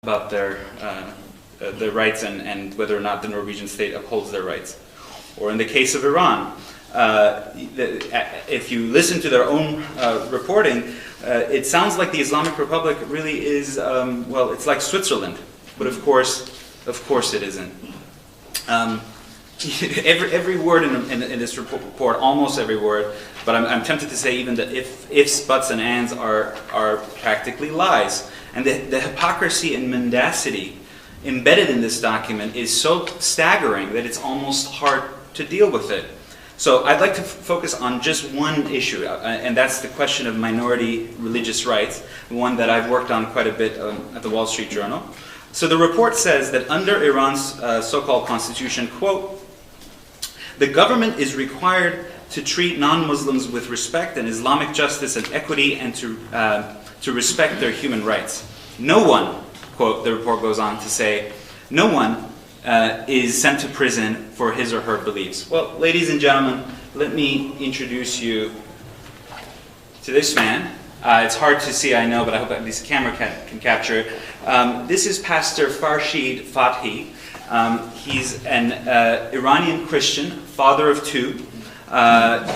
about their rights and whether or not the Norwegian state upholds their rights. Or in the case of Iran, if you listen to their own reporting, it sounds like the Islamic Republic really is, well, it's like Switzerland, but of course it isn't. Every word in this report, almost every word, but I'm tempted to say even that ifs, buts, and ands are practically lies. And the hypocrisy and mendacity embedded in this document is so staggering that it's almost hard to deal with it. So I'd like to focus on just one issue, and that's the question of minority religious rights, one that I've worked on quite a bit at the Wall Street Journal. So the report says that under Iran's so-called constitution, quote, the government is required to treat non-Muslims with respect and Islamic justice and equity and to respect their human rights. No one, quote, the report goes on to say, no one is sent to prison for his or her beliefs. Well, ladies and gentlemen, let me introduce you to this man. It's hard to see, I know, but I hope at least the camera can capture it. This is Pastor Farshid Fathi. He's an Iranian Christian, father of two.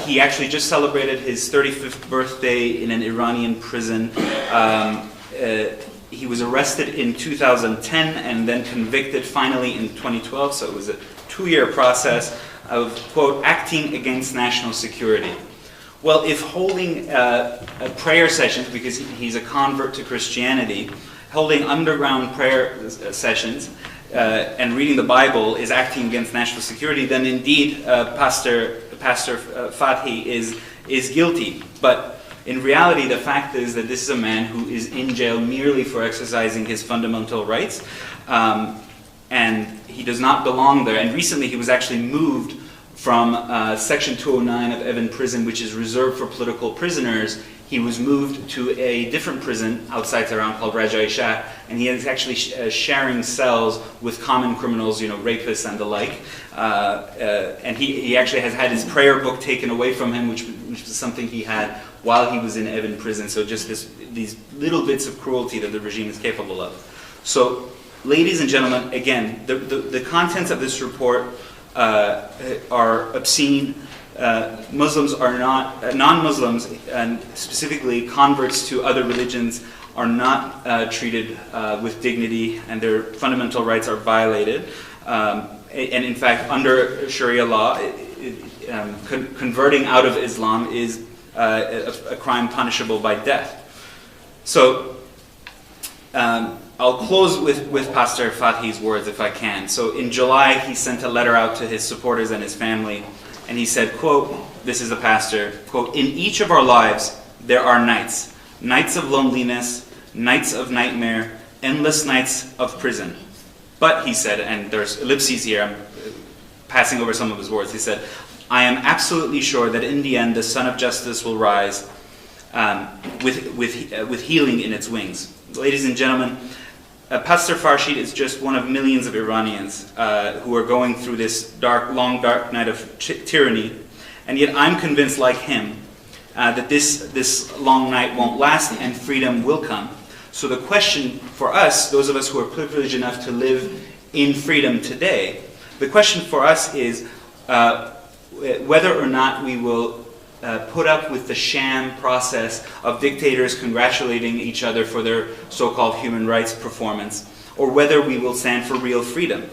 He actually just celebrated his 35th birthday in an Iranian prison. He was arrested in 2010 and then convicted finally in 2012, so it was a 2-year process of, quote, acting against national security. Well, if holding prayer sessions, because he's a convert to Christianity, holding underground prayer sessions and reading the Bible is acting against national security, then indeed Pastor Fathi is guilty. But in reality, the fact is that this is a man who is in jail merely for exercising his fundamental rights, and he does not belong there. And recently he was actually moved from Section 209 of Evin Prison, which is reserved for political prisoners. He was moved to a different prison outside Tehran called Rajai Shah, and he is actually sharing cells with common criminals, you know, rapists and the like. And he actually has had his prayer book taken away from him, which was something he had while he was in Evin Prison. So just these little bits of cruelty that the regime is capable of. So, ladies and gentlemen, again, the contents of this report are obscene. Muslims are not, non-Muslims, and specifically converts to other religions, are not treated with dignity, and their fundamental rights are violated. And in fact, under Sharia law, converting out of Islam is a crime punishable by death. So, I'll close with Pastor Fathi's words if I can. So in July, he sent a letter out to his supporters and his family, and he said, quote, this is the pastor, quote, in each of our lives there are nights, nights of loneliness, nights of nightmare, endless nights of prison. But, he said, and there's ellipses here, I'm passing over some of his words, he said, I am absolutely sure that in the end the Son of Justice will rise with healing in its wings. Ladies and gentlemen, Pastor Farshid is just one of millions of Iranians who are going through this long dark night of tyranny, and yet I'm convinced, like him, that this long night won't last and freedom will come. So the question for us, those of us who are privileged enough to live in freedom today, the question for us is whether or not we will put up with the sham process of dictators congratulating each other for their so-called human rights performance, or whether we will stand for real freedom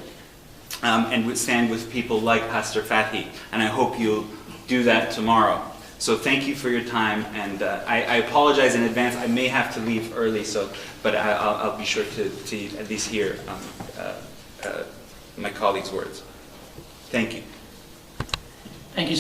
and stand with people like Pastor Fathi. And I hope you'll do that tomorrow. So thank you for your time, and I apologize in advance. I may have to leave early, but I'll be sure to at least hear my colleagues' words. Thank you. Thank you.